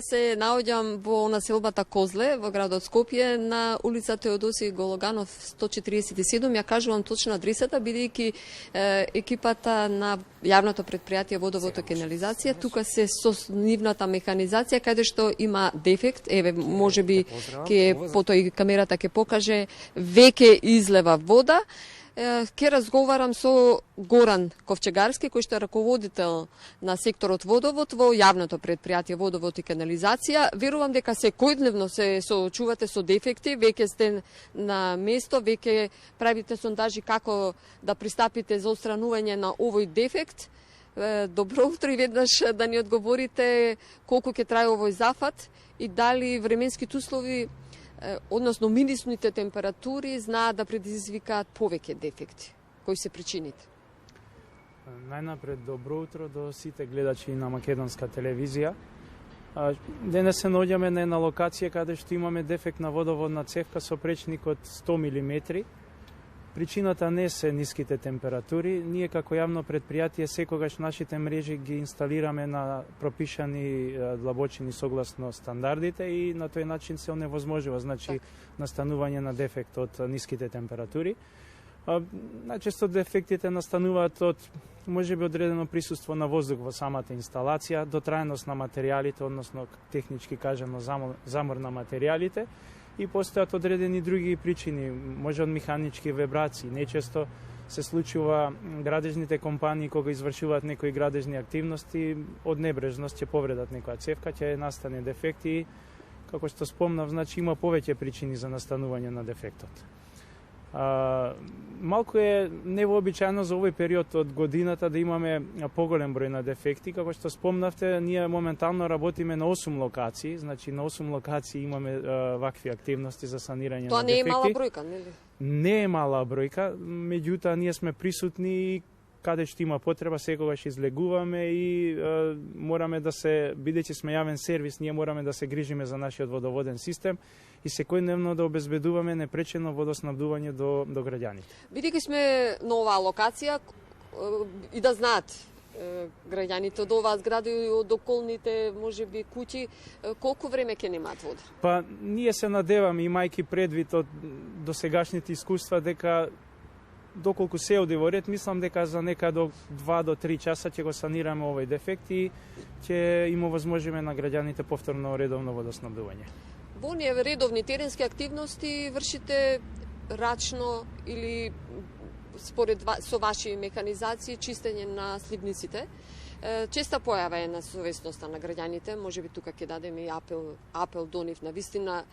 Се наоѓам во населбата Козле, во градот Скопје, на улица Теодосиј Гологанов 147. Ја кажувам точно адресата, бидејќи екипата на јавното предпријатие Водовод и канализација, тука се со нивната механизација, каде што има дефект, еве, можеби ќе потоа и камерата ќе покаже, веќе излева вода. Ке разговарам со Горан Ковчегарски, кој што е раководител на секторот Водовод во јавното предпријатие Водовод и канализација. Верувам дека секојдневно се соочувате со дефекти, веќе сте на место, веќе правите сондажи како да пристапите за отстранување на овој дефект. Добро утро и веднаш да ни одговорите колку ќе трае овој зафат и дали временските услови, односно минусните температури, знаат да предизвикаат повеќе дефекти. Кои се причините? Најнапред добро утро до сите гледачи на македонска телевизија. Денес се наоѓаме на една локација каде што имаме дефект на водоводна цевка со пречник од 100 мм. Причината не се ниските температури. Ние како јавно предпријатие секогаш нашите мрежи ги инсталираме на пропишани длабочини согласно стандардите и на тој начин се оневозможува, значи, настанување на дефект од ниските температури. Најчесто дефектите настануваат од можеби одредено присуство на воздух во самата инсталација, дотраеност на материјалите, односно технички кажано замор на материјалите, и постојат одредени други причини, може од механички вибрации. Нечесто се случува градежните компании кога извршуваат некои градежни активности, од небрежност ќе повредат некоја цевка, ќе настане дефект и, како што спомнав, значи има повеќе причини за настанување на дефектот. Малку е невообичаено за овој период од годината да имаме поголем број на дефекти. Како што спомнавте, ние моментално работиме на 8 локации, значи на 8 локации имаме вакви активности за санирање Тоа на дефекти. Тоа не е мала бројка, нели? Не е мала бројка, меѓутоа ние сме присутни и каде што има потреба секогаш излегуваме и мораме да се, бидејќи сме јавен сервис, ние мораме да се грижиме за нашиот водоводен систем и секојдневно да обезбедуваме непречено водоснабдување до граѓаните. Бидејќи сме на оваа локација и да знаат граѓаните од оваа зграда и од околните, можеби, куќи, колку време ќе немаат вода? Па, ние се надеваме, имајќи предвид од досегашните искуства, дека доколку се оди во ред, мислам дека за нека до 2 до 3 часа ќе го санираме овој дефект и ќе им овозможиме на граѓаните повторно редовно водоснабдување. Во оние редовни теренски активности вршите рачно или според со ваши механизации чистење на сливниците. Честа појава е на совесноста на граѓаните, можеби тука ќе дадеме и апел до нив. Навистина,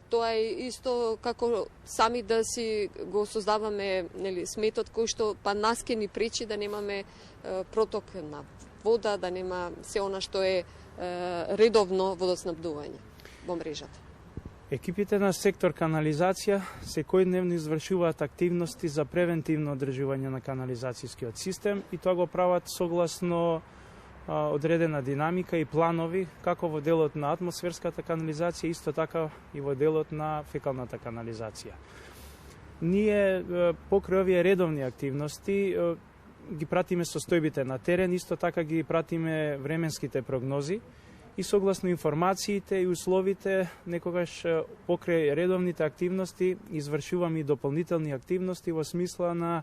тоа е исто како сами да си го создаваме, нели, сметот кој што па нас ке ни пречи да немаме проток на вода, да нема се она што е редовно водоснабдување во мрежата. Екипите на сектор канализација секојдневно извршуваат активности за превентивно одржување на канализацијскиот систем и тоа го прават согласно одредена динамика и планови, како во делот на атмосферската канализација, исто така и во делот на фекалната канализација. Ние покрај овие редовни активности ги пратиме состојбите на терен, исто така ги пратиме временските прогнози, и согласно информациите и условите, некогаш покрај редовните активности извршуваме и дополнителни активности во смисла на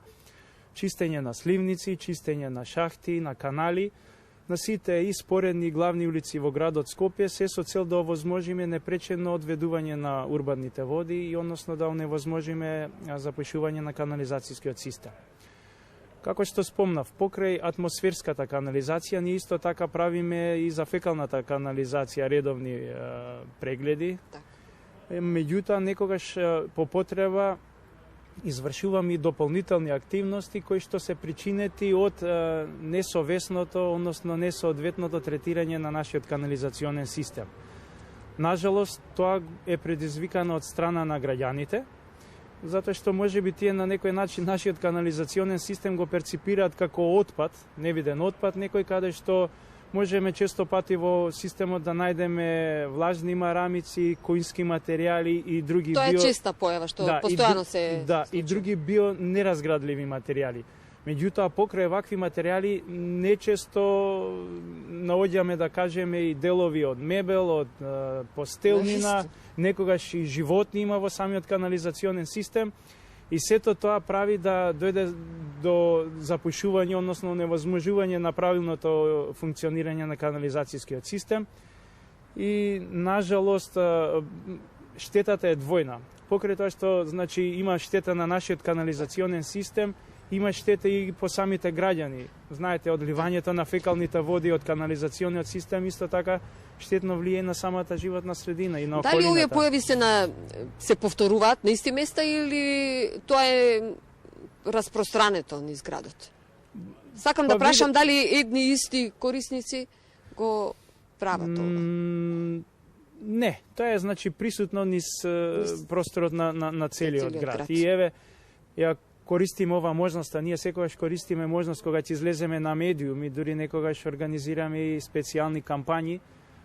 чистење на сливници, чистење на шахти, на канали, на сите и споредни главни улици во градот Скопје, се со цел да овозможиме непречено одведување на урбаните води и односно да оневозможиме запушување на канализацијскиот систем. Како што спомнав, покрај атмосферската канализација, ние исто така правиме и за фекалната канализација редовни прегледи. Меѓутоа, некогаш по потреба извршуваме и дополнителни активности кои што се причинети од несовесното, односно несоодветното третирање на нашиот канализационен систем. Нажалост, тоа е предизвикано од страна на граѓаните, затоа што можеби тие на некој начин нашиот канализационен систем го перципираат како отпад, невиден отпад, некој каде што можеме често пати во системот да најдеме влажни марамици, коински материјали и други Тоа е честа појава што постојано се и други био неразградливи материјали. Меѓутоа, покрај вакви материјали, нечесто наоѓаме, да кажеме, и делови од мебел, од постелнина, некогаш и животни има во самиот канализационен систем, и сето тоа прави да дојде до запушување, односно невозможување на правилното функционирање на канализацијскиот систем. И, нажалост, штетата е двојна. Покрај тоа што, значи, има штета на нашиот канализационен систем, има штета и по самите граѓани. Знаете, одливањето на фекалните води од канализациониот систем исто така штетно влијае на самата животна средина и на околината. Дали овие појави се повторуваат на исти места или тоа е распространето низ градот? Сакам да прашам дали едни исти корисници го прават ова? Не, тоа е, значи, присутно низ просторот на целиот град. И еве, ја користиме ова можност, а ние секогаш користиме можност кога ќе излеземе на медиум и дури некогаш организираме и специјални кампањи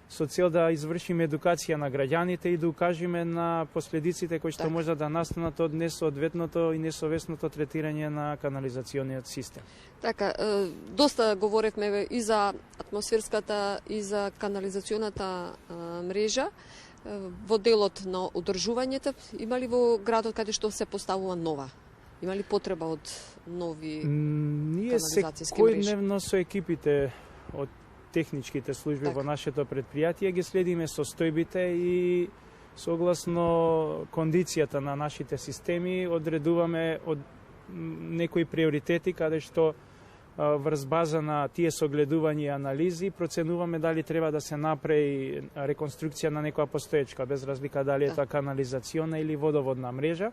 со цел да извршиме едукација на граѓаните и да укажеме на последиците кои што може да настанат од несоодветното и несовесното третирање на канализациониот систем. Така, доста говоревме и за атмосферската и за канализационата мрежа. Во делот на одржувањето, има ли во градот каде што се поставува нова? Има ли потреба од нови канализацијски мрежи? Ние секојдневно со екипите од техничките служби во нашето предпријатие ги следиме состојбите и согласно кондицијата на нашите системи одредуваме од некои приоритети каде што врз база на тие согледувања и анализи проценуваме дали треба да се направи реконструкција на некоја постоечка, без разлика дали е тоа канализациона или водоводна мрежа.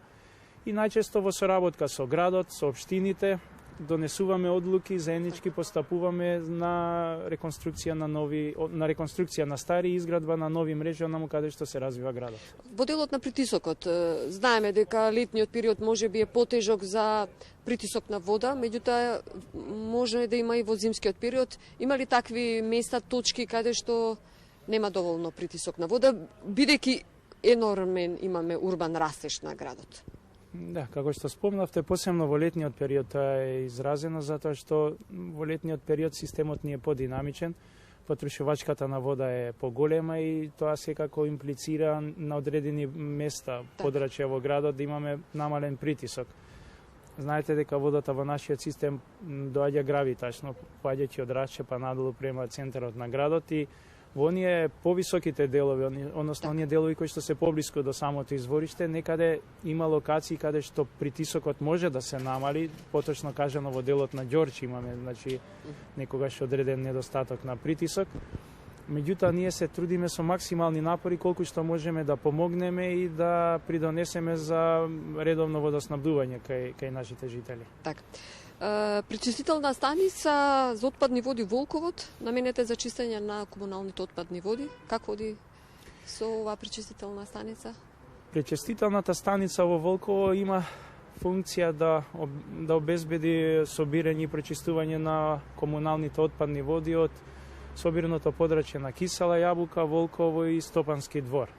И најчесто во соработка со градот, со општините, донесуваме одлуки, заеднички постапуваме на реконструкција на стари и изградба на нови мрежи онаму каде што се развива градот. Во делот на притисокот, знаеме дека летниот период може би е потежок за притисок на вода, меѓутоа може да има и во зимскиот период. Има ли такви места, точки каде што нема доволно притисок на вода, бидејќи енормен имаме урбан растеж на градот? Да, како што спомнавте, посебно во летниот период тоа е изразено, затоа што во летниот период системот ни е подинамичен, потрошувачката на вода е поголема и тоа секако имплицира на одредени места, подрачја во градот, да имаме намален притисок. Знаете дека водата во нашиот систем доаѓа гравитачно, поаѓајќи од Рачче па надолу према центарот на градот и во оние повисоките делови, односно оние делови кои што се поблиску до самото извориште, некаде има локации каде што притисокот може да се намали, поточно кажано во делот на Ѓорче имаме, значи, некогаш одреден недостаток на притисок. Меѓутоа, ние се трудиме со максимални напори колку што можеме да помогнеме и да придонесеме за редовно водоснабдување кај нашите жители. Така. Пречистителна станица за отпадни води Волковот, наменете за чистење на комуналните отпадни води. Како оди со оваа пречистителна станица? Пречистителната станица во Волково има функција да обезбеди собирање и пречистување на комуналните отпадни води од собирното подрачје на Кисела Јабука, Волково и Стопански двор.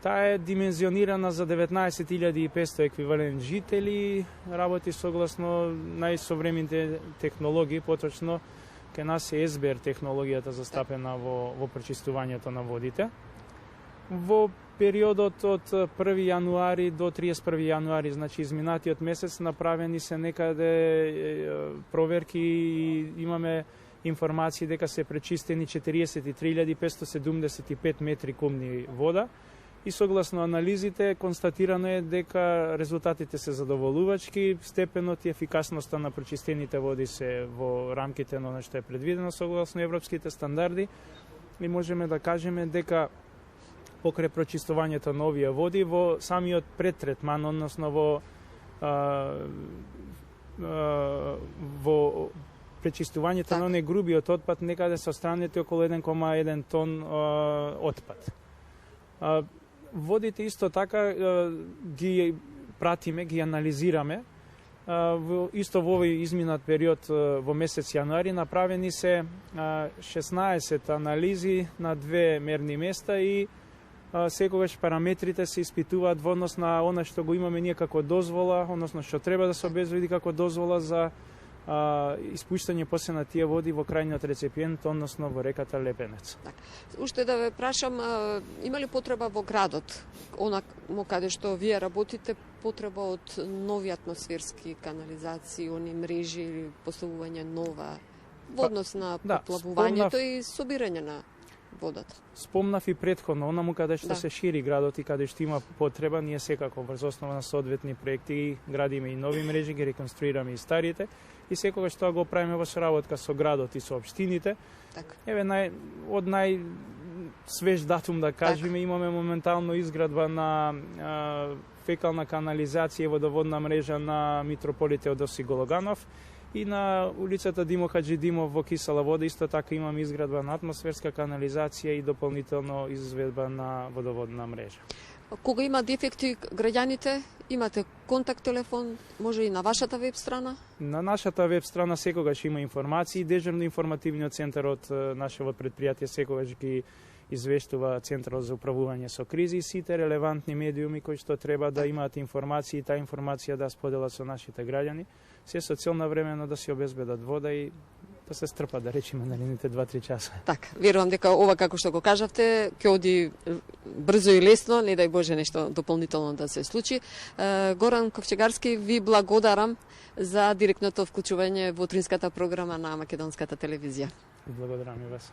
Таа е димензионирана за 19.500 еквивалент жители, работи согласно најсовремените технологии, поточно кај нас е СБР технологијата застапена во пречистувањето на водите. Во периодот од 1 јануари до 31 јануари, значи изминатиот месец, направени се некаде проверки и имаме информации дека се пречистени 43.575 метри кубни вода. И согласно анализите, констатирано е дека резултатите се задоволувачки, степенот и ефикасноста на пречистените води се во рамките на оно што е предвидено согласно европските стандарди и можеме да кажеме дека покрај прочистувањето на овие води во самиот предтретман, односно во пречистувањето на оние грубиот отпад, некаде се отстранети околу 1,1 тон отпад. Водите исто така ги пратиме, ги анализираме. Исто во овој изминат период во месец јануари направени се 16 анализи на 2 мерни места и секогаш параметрите се испитуваат во однос на она што го имаме ние како дозвола, односно што треба да се обезбеди како дозвола за испуштање после на тие води во крајниот реципиент, односно во реката Лепенец. Уште да ве прашам, има ли потреба во градот, онамо каде што вие работите, потреба од нови атмосферски канализации, они мрежи или поставување нова во однос на поплавувањето и собирање на водата? Спомнав и претходно, онаму каде што се шири градот и каде што има потреба, ние секако врз основа на соодветни проекти градиме и нови мрежи, ги реконструираме и старите и секогаш тоа го правиме во соработка со градот и со општините. Еве од свеж датум да кажеме, имаме моментално изградба на фекална канализација и водоводна мрежа на митрополите Теодосиј Гологанов и на улицата Димо Хаджидимов во Кисела Вода исто така имаме изградба на атмосферска канализација и дополнително изведба на водоводна мрежа. Кога има дефекти граѓаните, имате контакт телефон, може и на вашата веб страна? На нашата веб страна секогаш има информации, дежурно информативниот центар од нашето предпријатие секогаш ги извештува Центарот за управување со кризи и сите релевантни медиуми кои што треба да имаат информации и таа информација да споделат со нашите граѓани, се со цел навремено да се обезбедат вода и да се стрпат, да речеме, наредните 2-3 часа. Така, верувам дека ова како што го кажавте, ќе оди брзо и лесно, не дај Боже нешто дополнително да се случи. Горан Ковчегарски, ви благодарам за директното вклучување во утринската програма на Македонската телевизија. Благодарам и вас.